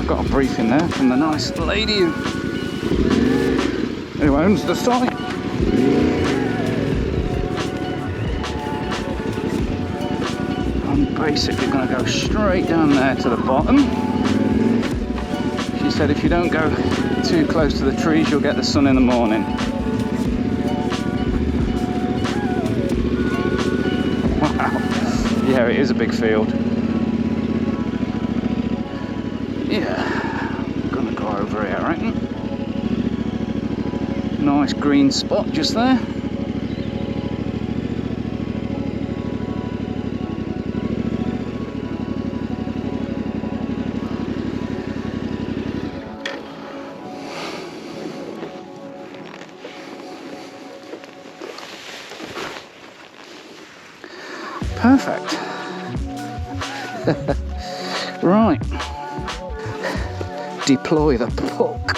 Got a briefing there from the nice lady who owns the site. I'm basically going to go straight down there to the bottom. She said if you don't go too close to the trees you'll get the sun in the morning. Wow, yeah, it is a big field. Yeah, I'm gonna go over here, I reckon. Nice green spot just there. Perfect. Right. Deploy the puck.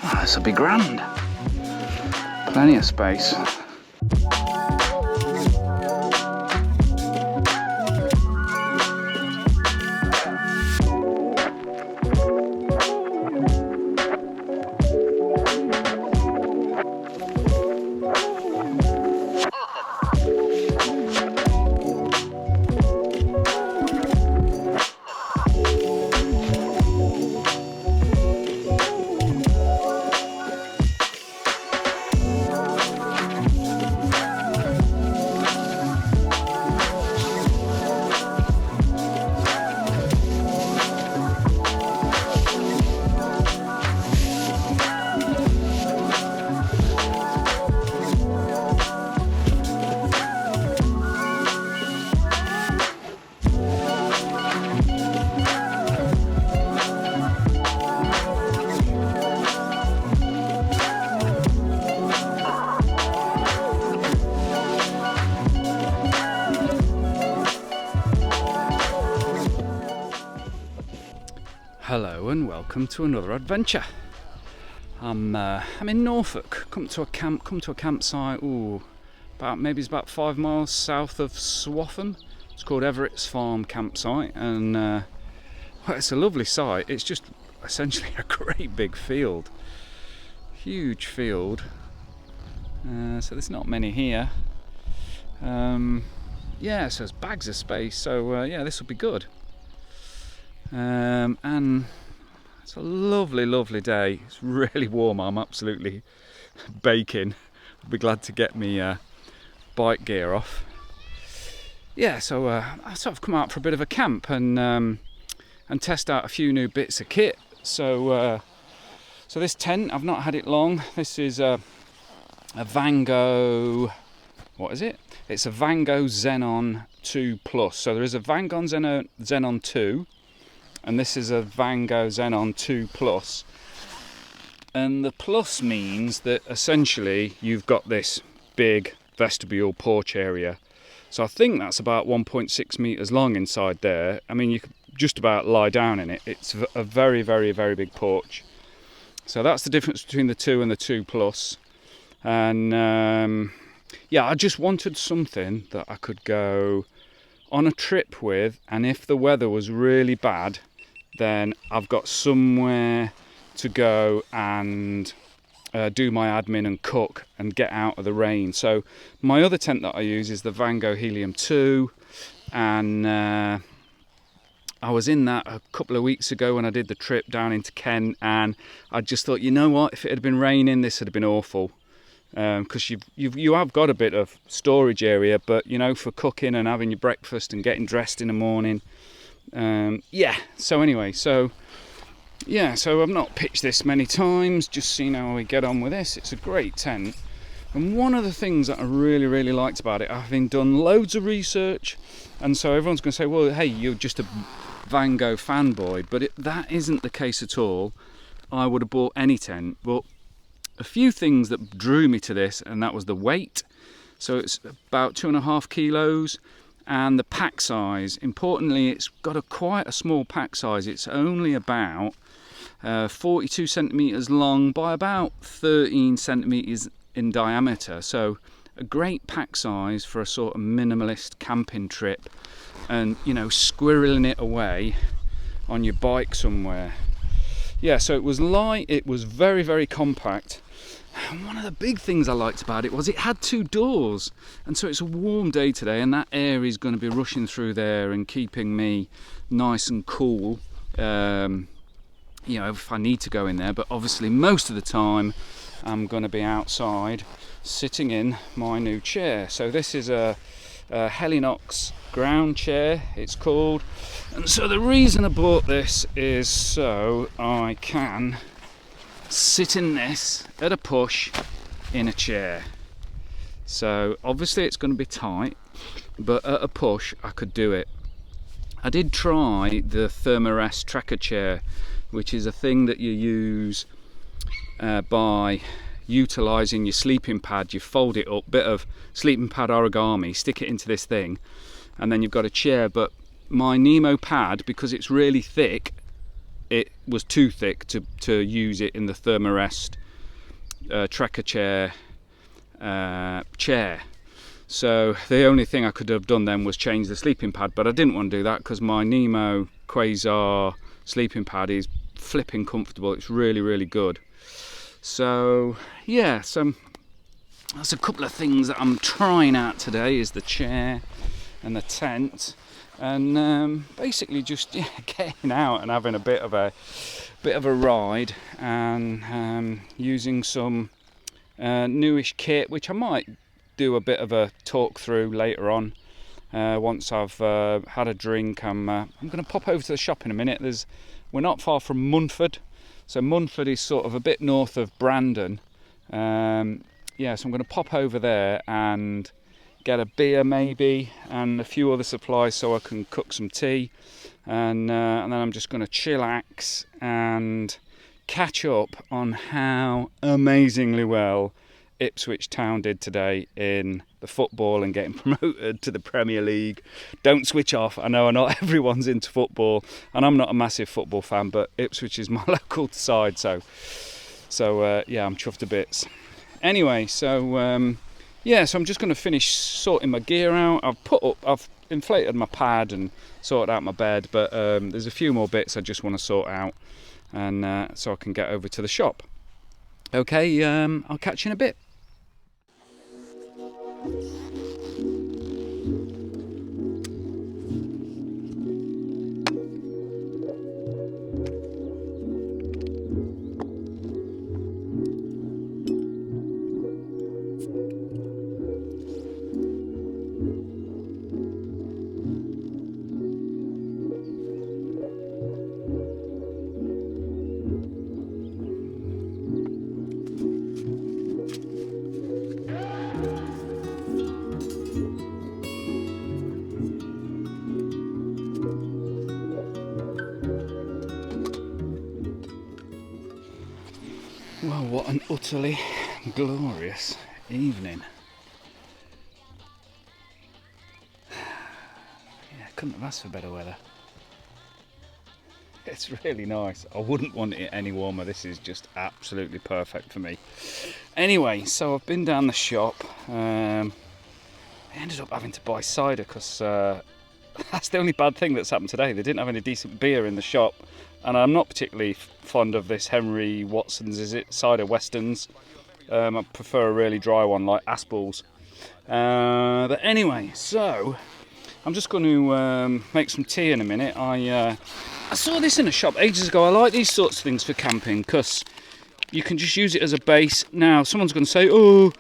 Oh, this will be grand. Plenty of space. Hello and welcome to another adventure. I'm in Norfolk. Come to a campsite. It's about 5 miles south of Swaffham. It's called Everetts Farm Campsite, and well, it's a lovely site. It's just essentially a great big field, huge field. So there's not many here. Yeah, so there's bags of space. So yeah, this will be good. And it's a lovely day. It's really warm. I'm absolutely baking. I'll be glad to get me bike gear off. Yeah, so I sort of come out for a bit of a camp and test out a few new bits of kit. So this tent, I've not had it long. This is a Vango. What is it? It's a Vango Xenon2 Plus. So there is a Vango Xenon 2. And this is a Vango Xenon 2 Plus. And the plus means that essentially you've got this big vestibule porch area. So I think that's about 1.6 meters long inside there. I mean, you could just about lie down in it. It's a very big porch. So that's the difference between the 2 and the 2 Plus. And yeah, I just wanted something that I could go on a trip with, and if the weather was really bad, then I've got somewhere to go and do my admin and cook and get out of the rain. So my other tent that I use is the Vango Helium2, and I was in that a couple of weeks ago when I did the trip down into Kent, and I just thought, you know what, if it had been raining, this would have been awful, because you have got a bit of storage area, but you know, for cooking and having your breakfast and getting dressed in the morning, yeah. So anyway, so I've not pitched this many times, just seen how we get on with this. It's a great tent, and one of the things that I really liked about it, having done loads of research, and so everyone's going to say, well, hey, you're just a Vango fanboy, but that isn't the case at all. I would have bought any tent, but a few things that drew me to this, and that was the weight. So it's about 2.5 kilos, and the pack size. Importantly, it's got quite a small pack size. It's only about 42 centimeters long by about 13 centimeters in diameter. So a great pack size for a sort of minimalist camping trip, and you know, squirreling it away on your bike somewhere. Yeah, so it was light, it was very compact, and one of the big things I liked about it was it had 2 doors, and so it's a warm day today, and that air is going to be rushing through there and keeping me nice and cool, you know, if I need to go in there. But obviously most of the time I'm going to be outside sitting in my new chair. So this is a Helinox ground chair, it's called, and so the reason I bought this is so I can sit in this at a push in a chair. So obviously it's going to be tight, but at a push I could do it. I did try the Thermarest tracker chair, which is a thing that you use by utilising your sleeping pad. You fold it up, bit of sleeping pad origami, stick it into this thing, and then you've got a chair. But my Nemo pad, because it's really thick, it was too thick to use it in the Thermarest tracker chair So the only thing I could have done then was change the sleeping pad, but I didn't want to do that because my Nemo Quasar sleeping pad is flipping comfortable. It's really good. So yeah, so that's a couple of things that I'm trying out today, is the chair and the tent, and basically just getting out and having a bit of a ride, and using some newish kit, which I might do a bit of a talk through later on once I've had a drink. I'm going to pop over to the shop in a minute. We're not far from Munford. So Munford is sort of a bit north of Brandon. Yeah, so I'm going to pop over there and get a beer maybe, and a few other supplies so I can cook some tea, and then I'm just going to chillax and catch up on how amazingly well Ipswich Town did today in the football and getting promoted to the Premier League. Don't switch off. I know not everyone's into football, and I'm not a massive football fan, but Ipswich is my local side, so yeah, I'm chuffed to bits. Anyway, so yeah, so I'm just going to finish sorting my gear out. I've inflated my pad and sorted out my bed, but there's a few more bits I just want to sort out, and so I can get over to the shop. Okay, I'll catch you in a bit. Well, what an utterly glorious evening. Yeah, couldn't have asked for better weather. It's really nice. I wouldn't want it any warmer. This is just absolutely perfect for me. Anyway, so I've been down the shop. I ended up having to buy cider because that's the only bad thing that's happened today. They didn't have any decent beer in the shop, and I'm not particularly fond of this Henry Watson's, is it, cider Westerns. I prefer a really dry one like Aspel's. But anyway, so I'm just going to make some tea in a minute. I saw this in a shop ages ago. I like these sorts of things for camping because you can just use it as a base. Now, someone's going to say, "Oh,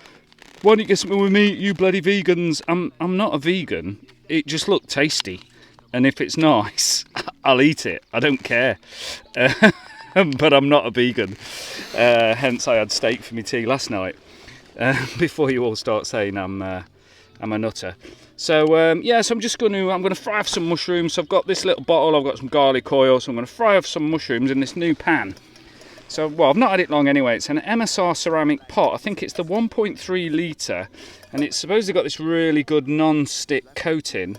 why don't you get something with meat, you bloody vegans?" I'm not a vegan. It just looked tasty, and if it's nice, I'll eat it. I don't care. But I'm not a vegan. Hence, I had steak for my tea last night. Before you all start saying I'm a nutter. So yeah, so I'm going to fry off some mushrooms. So I've got this little bottle. I've got some garlic oil. So I'm going to fry off some mushrooms in this new pan. So, well, I've not had it long anyway. It's an MSR ceramic pot. I think it's the 1.3 litre, and it's supposedly got this really good non-stick coating.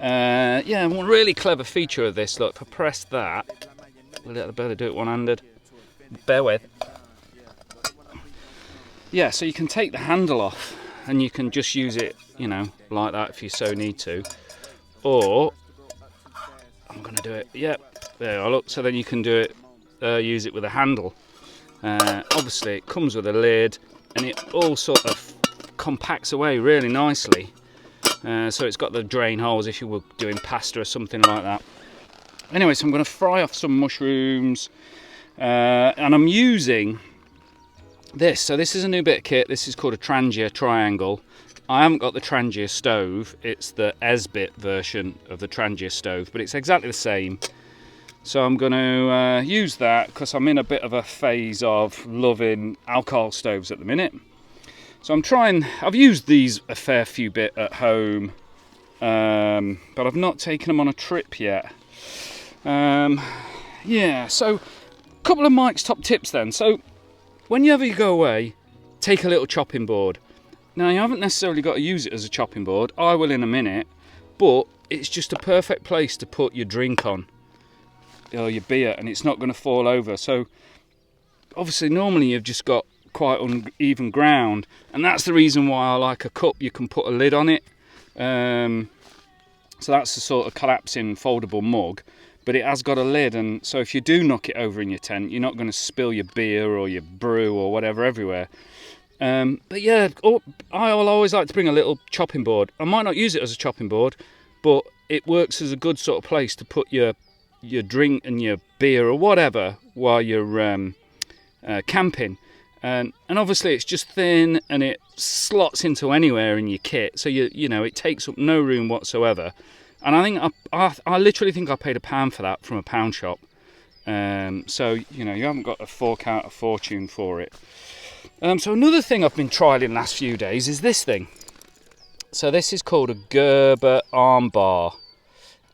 Yeah, one really clever feature of this. Look, if I press that, I'll better do it one-handed. Bear with. Yeah, so you can take the handle off, and you can just use it, you know, like that if you so need to. Or I'm going to do it. Yep, there. Look. So then you can do it. Use it with a handle. Obviously it comes with a lid, and it all sort of compacts away really nicely, so it's got the drain holes if you were doing pasta or something like that. Anyway, so I'm going to fry off some mushrooms, and I'm using this. So this is a new bit of kit. This is called a Trangia triangle. I haven't got the Trangia stove. It's the Esbit version of the Trangia stove, but it's exactly the same. So I'm going to use that because I'm in a bit of a phase of loving alcohol stoves at the minute. So I've used these a fair few bit at home, but I've not taken them on a trip yet. Yeah, so a couple of Mike's top tips then. So whenever you go away, take a little chopping board. Now, you haven't necessarily got to use it as a chopping board. I will in a minute, but it's just a perfect place to put your drink on, or your beer, and it's not going to fall over. So obviously normally you've just got quite uneven ground, and that's the reason why I like a cup. You can put a lid on it, so that's the sort of collapsing foldable mug, but it has got a lid, and so if you do knock it over in your tent, you're not going to spill your beer or your brew or whatever everywhere. But yeah, I will always like to bring a little chopping board. I might not use it as a chopping board, but it works as a good sort of place to put your drink and your beer or whatever while you're camping, and obviously it's just thin and it slots into anywhere in your kit, so you know it takes up no room whatsoever. And I think I literally think I paid £1 for that from a pound shop. So you know you haven't got to fork out a fortune for it. So another thing I've been trialing the last few days is this thing. So this is called a Gerber arm bar.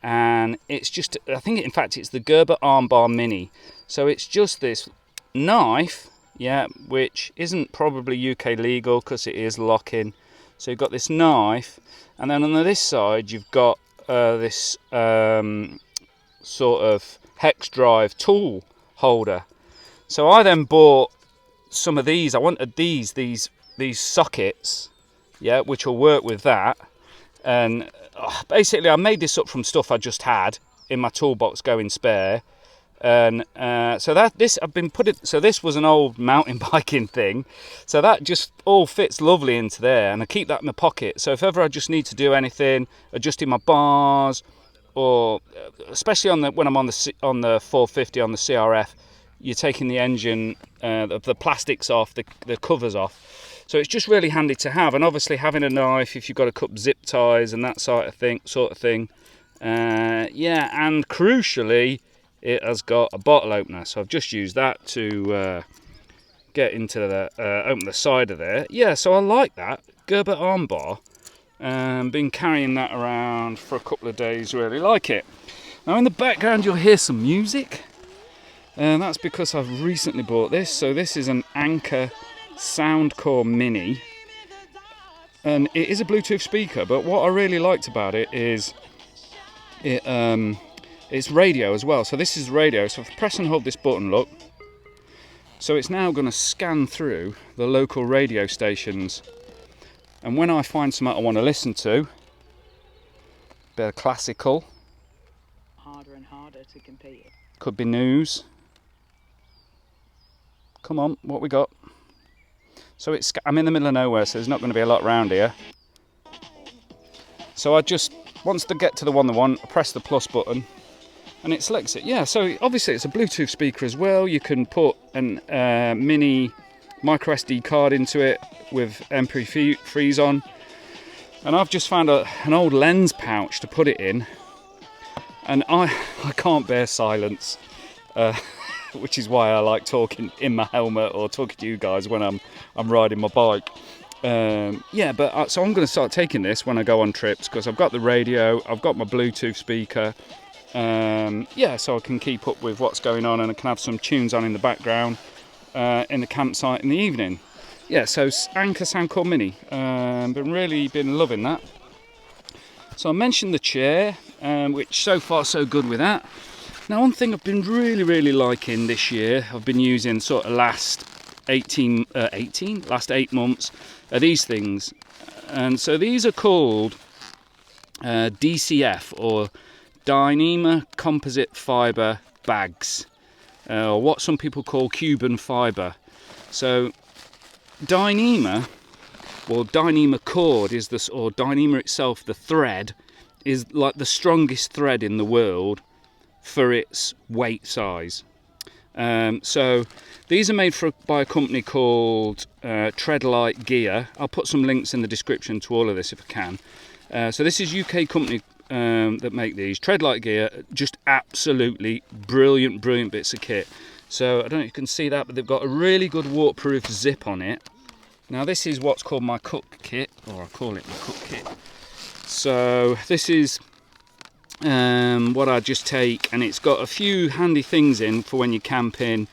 And it's just, I think in fact it's the Gerber Armbar Mini. So it's just this knife, yeah, which isn't probably UK legal because it is locking. So you've got this knife, and then on this side you've got this sort of hex drive tool holder. So I then bought some of these. I wanted these sockets, yeah, which will work with that. And basically I made this up from stuff I just had in my toolbox going spare, and so this was an old mountain biking thing, so that just all fits lovely into there, and I keep that in my pocket. So if ever I just need to do anything, adjusting my bars, or especially when I'm on the 450 on the CRF, you're taking the engine, the plastics off, the covers off. So it's just really handy to have, and obviously having a knife if you've got to cut zip ties and that sort of thing. Yeah, and crucially, it has got a bottle opener. So I've just used that to get into open the side of there. Yeah, so I like that Gerber armbar. Been carrying that around for a couple of days. Really like it. Now in the background you'll hear some music, and that's because I've recently bought this. So this is an Anker Soundcore Mini, and it is a Bluetooth speaker, but what I really liked about it is it it's radio as well. So this is radio. So if I press and hold this button, look. So it's now going to scan through the local radio stations. And when I find something I want to listen to, bit of classical. Harder and harder to compete. Could be news. Come on, what we got? So I'm in the middle of nowhere, so there's not going to be a lot around here. So I just, once I get to the one I want, I press the plus button and it selects it. Yeah, so obviously it's a Bluetooth speaker as well. You can put an mini micro SD card into it with MP3s on. And I've just found an old lens pouch to put it in. And I can't bear silence. Which is why I like talking in my helmet or talking to you guys when I'm riding my bike. Yeah, but so I'm going to start taking this when I go on trips because I've got the radio, I've got my Bluetooth speaker. Yeah, so I can keep up with what's going on and I can have some tunes on in the background in the campsite in the evening. Yeah, so Anker Soundcore Mini. Been loving that. So I mentioned the chair, which so far so good with that. Now, one thing I've been really liking this year, I've been using sort of last 8 months, are these things. And so these are called DCF, or Dyneema Composite Fibre Bags, or what some people call Cuban fibre. So Dyneema, or Dyneema cord, is this, or Dyneema itself, the thread, is like the strongest thread in the world for its weight size. So these are made by a company called Lite Gear. I'll put some links in the description to all of this if I can. So this is UK company that make these. Lite Gear, just absolutely brilliant bits of kit. So I don't know if you can see that, but they've got a really good waterproof zip on it. Now this is what's called my cook kit, or I call it my cook kit. So this is what I just take, and it's got a few handy things in for when you're camping.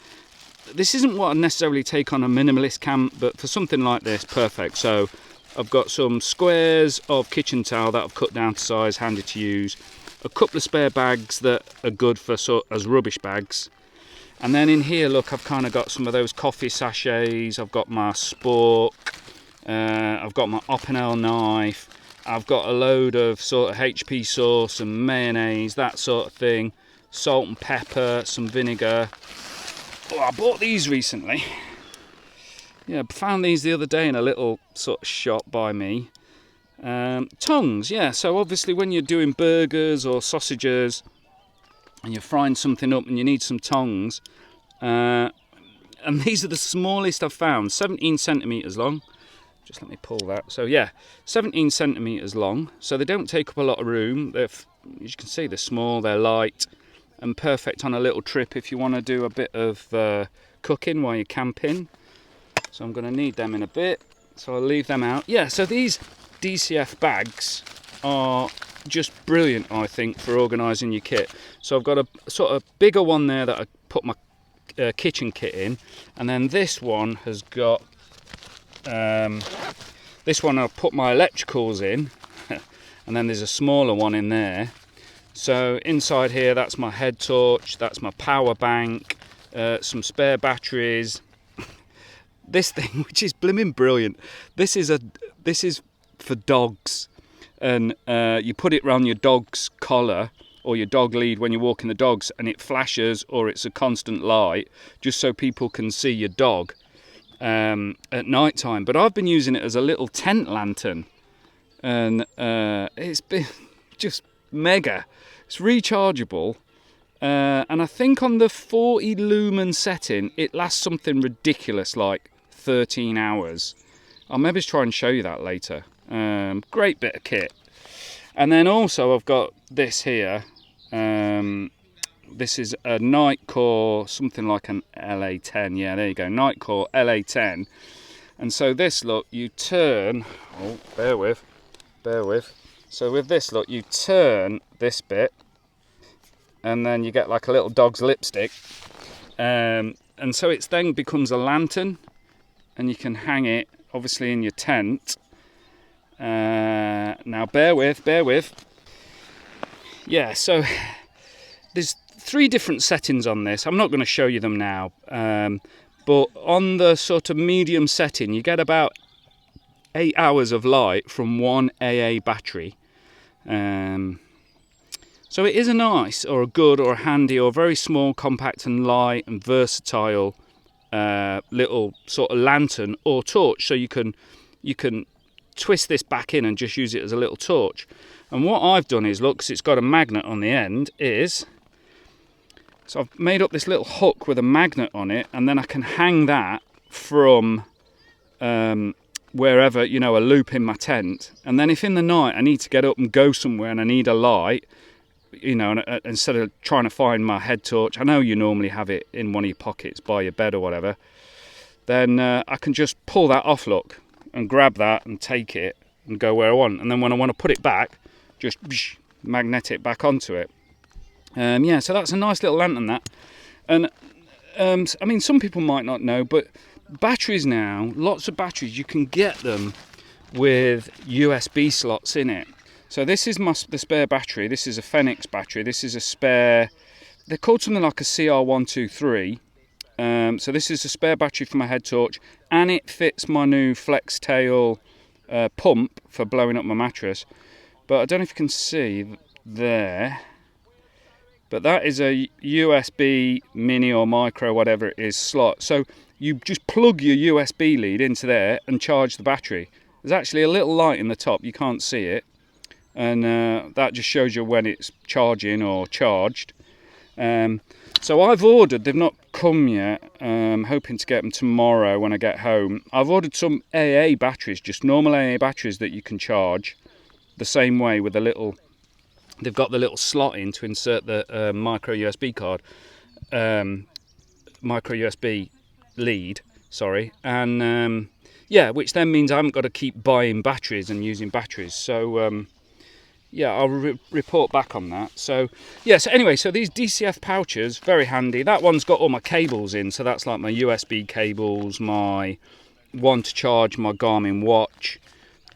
This isn't what I necessarily take on a minimalist camp, but for something like this, perfect. So I've got some squares of kitchen towel that I've cut down to size, handy to use, a couple of spare bags that are good for as rubbish bags, and then in here, look, I've kind of got some of those coffee sachets, I've got my spork, I've got my Opinel knife, I've got a load of sort of HP sauce and mayonnaise, that sort of thing, salt and pepper, some vinegar. Oh, I bought these recently. Yeah, found these the other day in a little sort of shop by me. Tongs, yeah, so obviously when you're doing burgers or sausages and you're frying something up and you need some tongs, and these are the smallest I've found, 17 centimetres long. Just let me pull that. So yeah, 17 centimetres long. So they don't take up a lot of room. As you can see, they're small, they're light, and perfect on a little trip if you want to do a bit of cooking while you're camping. So I'm going to need them in a bit. So I'll leave them out. Yeah, so these DCF bags are just brilliant, I think, for organising your kit. So I've got a sort of bigger one there that I put my kitchen kit in. And then this one has got... this one I'll put my electricals in, and then there's a smaller one in there. So inside here, that's my head torch, that's my power bank, some spare batteries. This thing, which is blimmin' brilliant, this is for dogs, and you put it around your dog's collar or your dog lead when you're walking the dogs, and it flashes, or it's a constant light, just so people can see your dog at night time. But I've been using it as a little tent lantern, and it's been just mega. It's rechargeable, and I think on the 40 lumen setting it lasts something ridiculous like 13 hours. I'll maybe try and show you that later. Great bit of kit. And then also I've got this here. This is a Nitecore, something like an LA10. Yeah, there you go, Nitecore LA10. And so this, look, you turn, oh, bear with. So with this, look, you turn this bit, and then you get like a little dog's lipstick. And so it then becomes a lantern, and you can hang it, obviously, in your tent. Now, bear with. Yeah, so... there's 3 different settings on this. I'm not going to show you them now, but on the sort of medium setting, you get about 8 hours of light from one AA battery. So it is a nice, or a good, or a handy, or very small, compact and light and versatile little sort of lantern or torch. So you can twist this back in and just use it as a little torch. And what I've done is, look, 'cause it's got a magnet on the end, so I've made up this little hook with a magnet on it, and then I can hang that from wherever, you know, a loop in my tent. And then if in the night I need to get up and go somewhere and I need a light, you know, instead of trying to find my head torch, I know you normally have it in one of your pockets by your bed or whatever, then I can just pull that off, look, and grab that and take it and go where I want. And then when I want to put it back, just magnet it back onto it. Yeah, so that's a nice little lantern, that. And I mean, some people might not know, but batteries now, lots of batteries, you can get them with USB slots in it. So this is the spare battery. This is a Phoenix battery. This is a spare, they're called something like a CR123. So this is a spare battery for my head torch, and it fits my new flex tail pump for blowing up my mattress. But I don't know if you can see there, but that is a USB mini or micro, whatever it is, slot. So you just plug your USB lead into there and charge the battery. There's actually a little light in the top, you can't see it, and that just shows you when it's charging or charged. So I've ordered, they've not come yet, hoping to get them tomorrow when I get home. I've ordered some AA batteries, just normal AA batteries that you can charge the same way with a little, they've got the little slot in to insert the micro USB card, micro USB lead, sorry, and yeah, which then means I haven't got to keep buying batteries and using batteries. So yeah, I'll report back on that. So yeah, so anyway, so these DCF pouches, very handy. That one's got all my cables in, so that's like my USB cables, my one to charge my Garmin watch,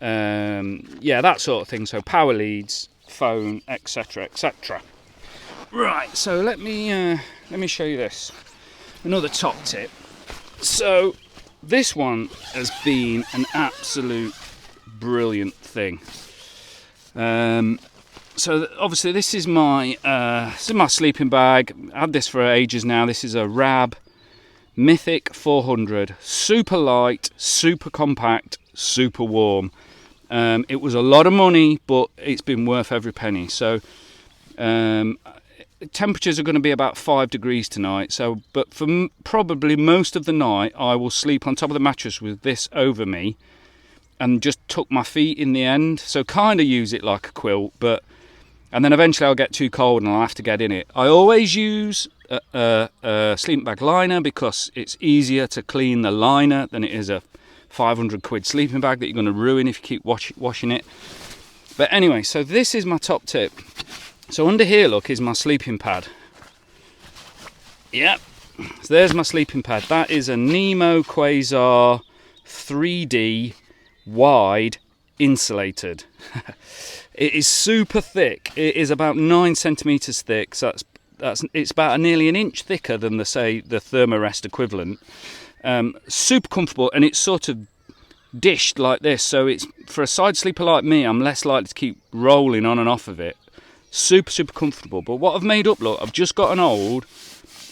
yeah, that sort of thing. So power leads, phone, etc, etc. Right, so let me show you this, another top tip. So this one has been an absolute brilliant thing. So obviously this is my sleeping bag. I had this for ages now. This is a Rab Mythic 400, super light, super compact, super warm. It was a lot of money, but it's been worth every penny. So temperatures are going to be about 5 degrees tonight. So, but for probably most of the night, I will sleep on top of the mattress with this over me, and just tuck my feet in the end, so kind of use it like a quilt, and then eventually I'll get too cold and I'll have to get in it. I always use a sleeping bag liner because it's easier to clean the liner than it is a 500 quid sleeping bag that you're going to ruin if you keep washing it. But anyway, so this is my top tip. So under here, look, is my sleeping pad. Yep, so there's my sleeping pad. That is a Nemo Quasar 3D wide insulated. It is super thick. It is about 9 centimeters thick, so it's about nearly an inch thicker than the Thermarest equivalent. Super comfortable, and it's sort of dished like this, so it's for a side sleeper like me, I'm less likely to keep rolling on and off of it. Super comfortable. But what I've made up, look, I've just got an old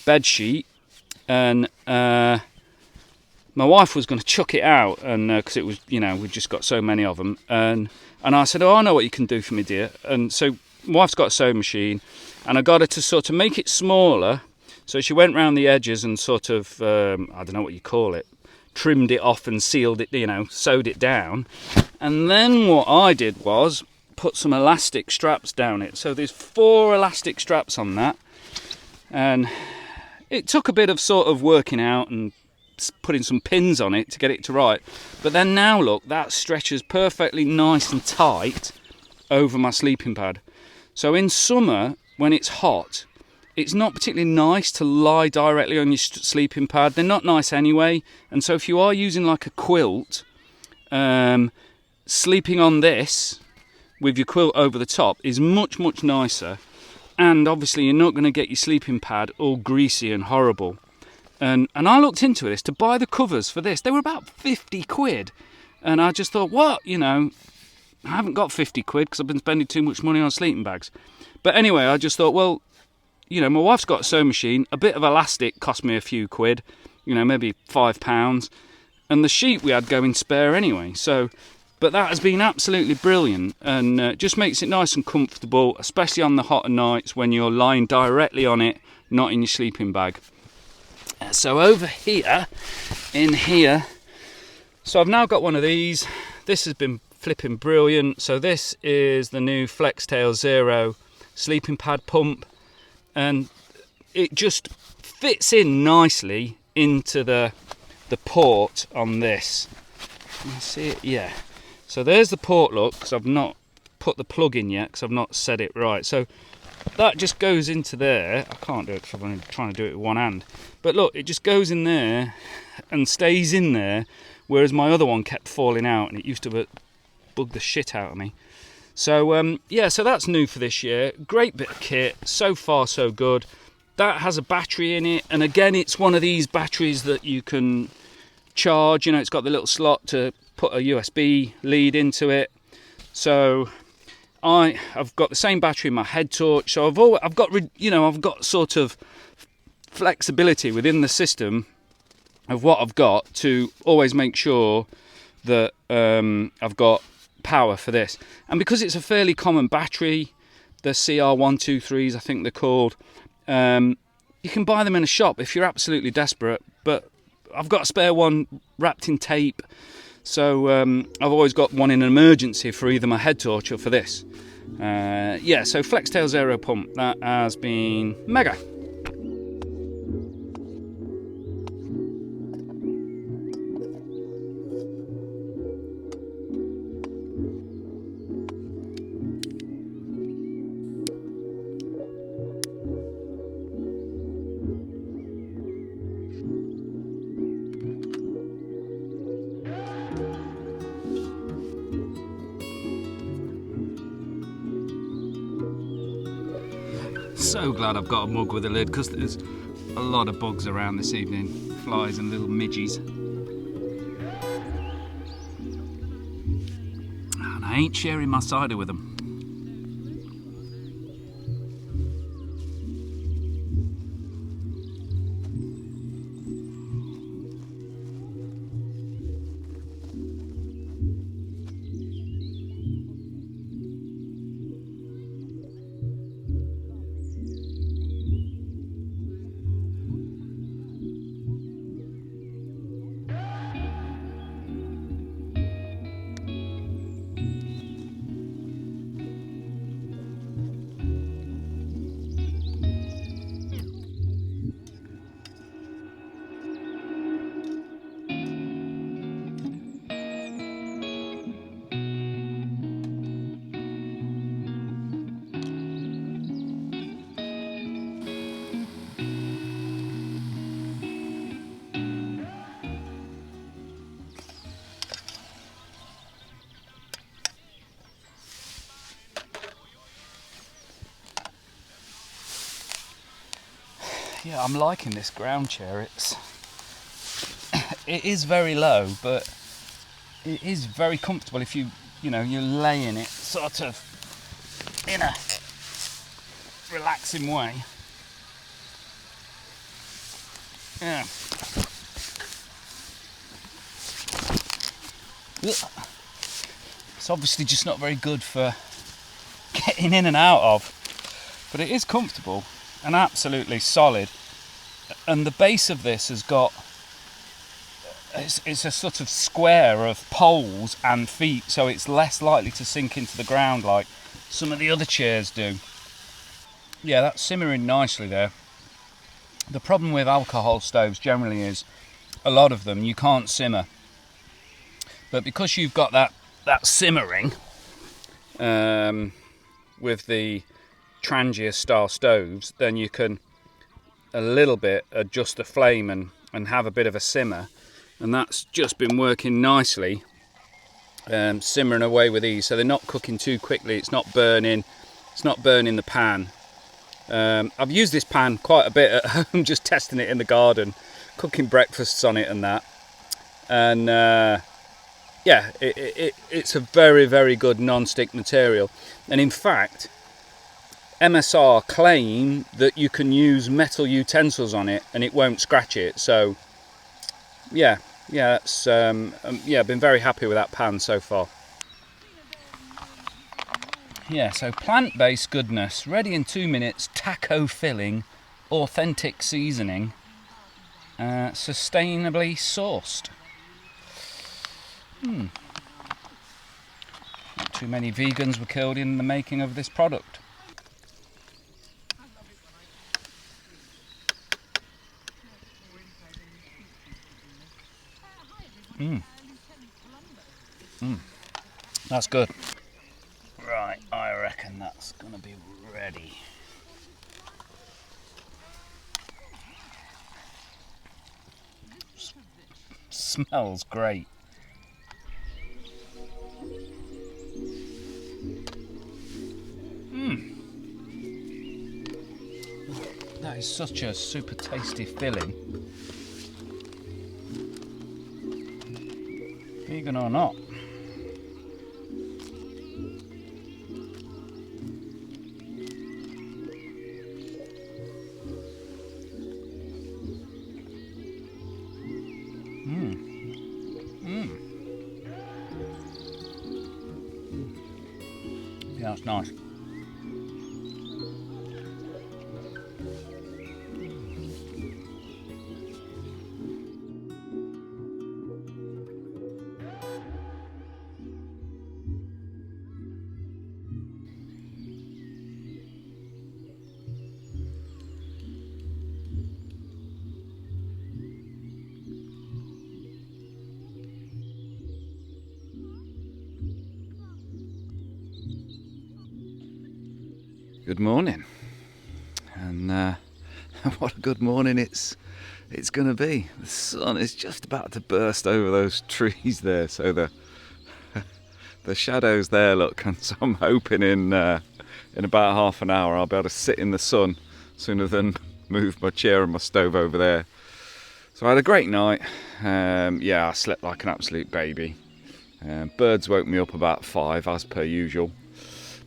bed sheet, and my wife was going to chuck it out, and because it was, you know, we've just got so many of them, and I said, oh, I know what you can do for me, dear. And so my wife's got a sewing machine, and I got her to sort of make it smaller. So she went round the edges and sort of I don't know what you call it, trimmed it off and sealed it, you know, sewed it down. And then what I did was put some elastic straps down it. So there's 4 elastic straps on that, and it took a bit of sort of working out and putting some pins on it to get it to right, but then now look, that stretches perfectly nice and tight over my sleeping pad. So in summer, when it's hot, it's not particularly nice to lie directly on your sleeping pad. They're not nice anyway, and so if you are using like a quilt, sleeping on this with your quilt over the top is much nicer. and obviously you're not going to get your sleeping pad all greasy and horrible. And I looked into this to buy the covers for this. They were about 50 quid. And I just thought, what? You know, I haven't got 50 quid because I've been spending too much money on sleeping bags. But anyway, I just thought, well, you know, my wife's got a sewing machine. A bit of elastic cost me a few quid, you know, maybe £5. And the sheet we had going spare anyway. So, but that has been absolutely brilliant, and just makes it nice and comfortable, especially on the hotter nights when you're lying directly on it, not in your sleeping bag. So over here, in here, so I've now got one of these. This has been flipping brilliant. So this is the new Flextail Zero sleeping pad pump, and it just fits in nicely into the port on this. Can you see it? Yeah. So there's the port look, because I've not put the plug in yet, because I've not set it right. So that just goes into there. I can't do it because I'm trying to do it with one hand. But look, it just goes in there and stays in there, whereas my other one kept falling out and it used to bug the shit out of me. So yeah, so that's new for this year. Great bit of kit. So far, so good. That has a battery in it, and again, it's one of these batteries that you can charge. You know, it's got the little slot to put a USB lead into it. So I've got the same battery in my head torch. So I've got sort of flexibility within the system of what I've got to always make sure that I've got power for this. And because it's a fairly common battery, the CR123s I think they're called, you can buy them in a shop if you're absolutely desperate. But I've got a spare one wrapped in tape, so I've always got one in an emergency for either my head torch or for this. Yeah, so Flextail Zero pump, that has been mega. So glad I've got a mug with a lid, because there's a lot of bugs around this evening, flies and little midges, and I ain't sharing my cider with them. Yeah, I'm liking this ground chair. It is very low, but it is very comfortable if you know, you're laying it sort of in a relaxing way. Yeah. It's obviously just not very good for getting in and out of, but it is comfortable and absolutely solid. And the base of this has got, it's a sort of square of poles and feet, so it's less likely to sink into the ground like some of the other chairs do. Yeah, that's simmering nicely there. The problem with alcohol stoves generally is a lot of them you can't simmer, but because you've got that simmering with the Trangia style stoves, then you can a little bit adjust the flame and have a bit of a simmer, and that's just been working nicely, simmering away with these, so they're not cooking too quickly, it's not burning the pan. I've used this pan quite a bit at home, just testing it in the garden, cooking breakfasts on it and that. And yeah, it's a very, very good non-stick material. And in fact, MSR claim that you can use metal utensils on it and it won't scratch it. So yeah, that's yeah, I've been very happy with that pan so far. Yeah, so plant-based goodness, ready in 2 minutes, taco filling, authentic seasoning, sustainably sourced. Not too many vegans were killed in the making of this product. That's good. Right, I reckon that's gonna be ready. Smells great. That is such a super tasty filling. Vegan or not. Yeah, that's nice. Good morning, and what a good morning it's going to be. The sun is just about to burst over those trees there, so the shadows there, look, and so I'm hoping in about half an hour I'll be able to sit in the sun sooner than move my chair and my stove over there. So I had a great night. Yeah, I slept like an absolute baby. Birds woke me up about 5 as per usual,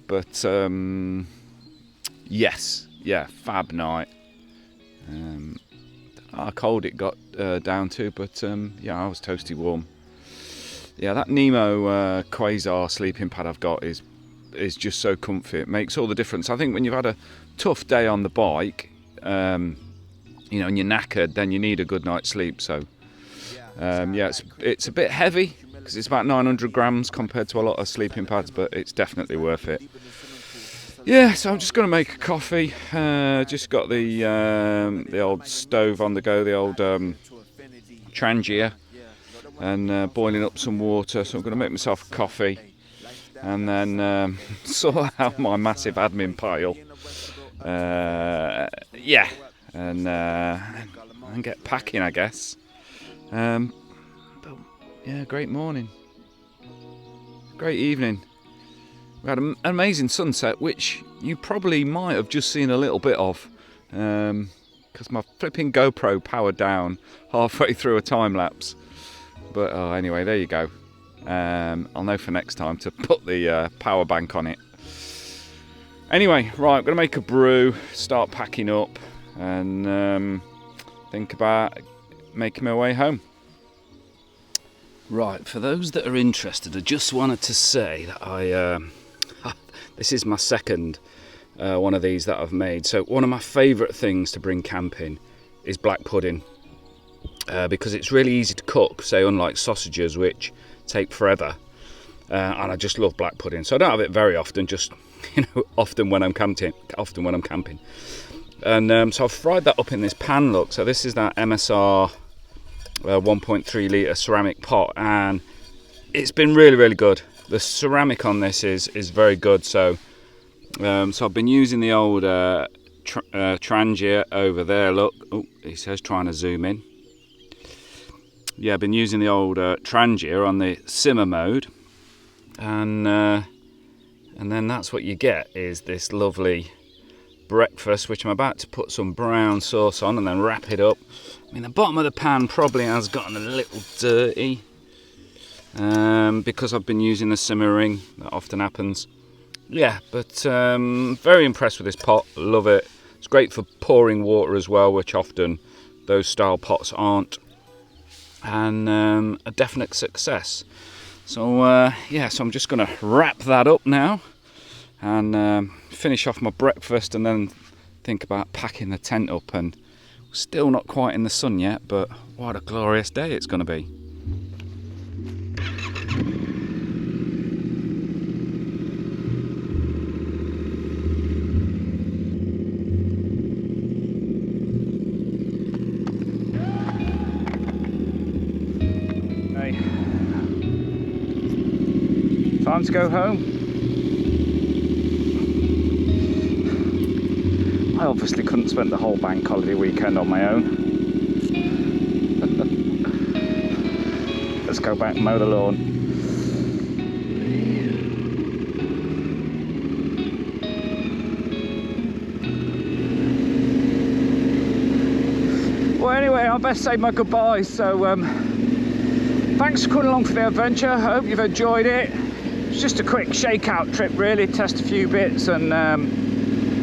but yes, yeah, fab night. How cold it got down to, but yeah, I was toasty warm. Yeah, that Nemo Quasar sleeping pad I've got is just so comfy. It makes all the difference. I think when you've had a tough day on the bike, you know, and you're knackered, then you need a good night's sleep. So yeah, it's a bit heavy because it's about 900 grams compared to a lot of sleeping pads, but it's definitely worth it. Yeah, so I'm just going to make a coffee. Just got the old stove on the go, the old Trangia, and boiling up some water. So I'm going to make myself a coffee and then sort out my massive admin pile. Yeah, and get packing, I guess. But yeah, great morning, great evening. We had an amazing sunset, which you probably might have just seen a little bit of, because my flipping GoPro powered down halfway through a time lapse. But anyway, there you go. I'll know for next time to put the power bank on it. Anyway, right, I'm going to make a brew, start packing up, and think about making my way home. Right, for those that are interested, I just wanted to say that this is my second one of these that I've made. So one of my favourite things to bring camping is black pudding, because it's really easy to cook, say unlike sausages which take forever, and I just love black pudding. So I don't have it very often, just often when I'm camping. And so I've fried that up in this pan, look. So this is that MSR 1.3 litre ceramic pot, and it's been really, really good. The ceramic on this is very good. So I've been using the old Trangia over there. Look, oh, he says trying to zoom in. Yeah, I've been using the old Trangia on the simmer mode, and then that's what you get is this lovely breakfast, which I'm about to put some brown sauce on and then wrap it up. I mean, the bottom of the pan probably has gotten a little dirty because I've been using the simmering. That often happens. Yeah, but very impressed with this pot. Love it. It's great for pouring water as well, which often those style pots aren't. And a definite success. So yeah, so I'm just going to wrap that up now and finish off my breakfast and then think about packing the tent up. And still not quite in the sun yet, but what a glorious day it's going to be. Time to go home. I obviously couldn't spend the whole bank holiday weekend on my own. Let's go back and mow the lawn. Well, anyway, I best say my goodbyes. So thanks for coming along for the adventure. I hope you've enjoyed it. It's just a quick shakeout trip really, test a few bits and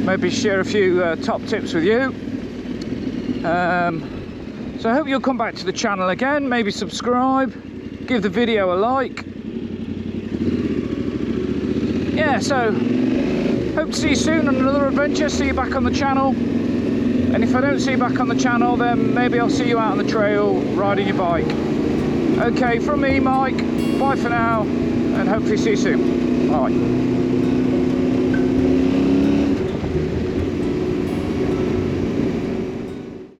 maybe share a few top tips with you. So I hope you'll come back to the channel again, maybe subscribe, give the video a like. Yeah, so hope to see you soon on another adventure, see you back on the channel. And if I don't see you back on the channel, then maybe I'll see you out on the trail riding your bike. Okay, from me, Mike, bye for now. And hopefully see you soon. Bye.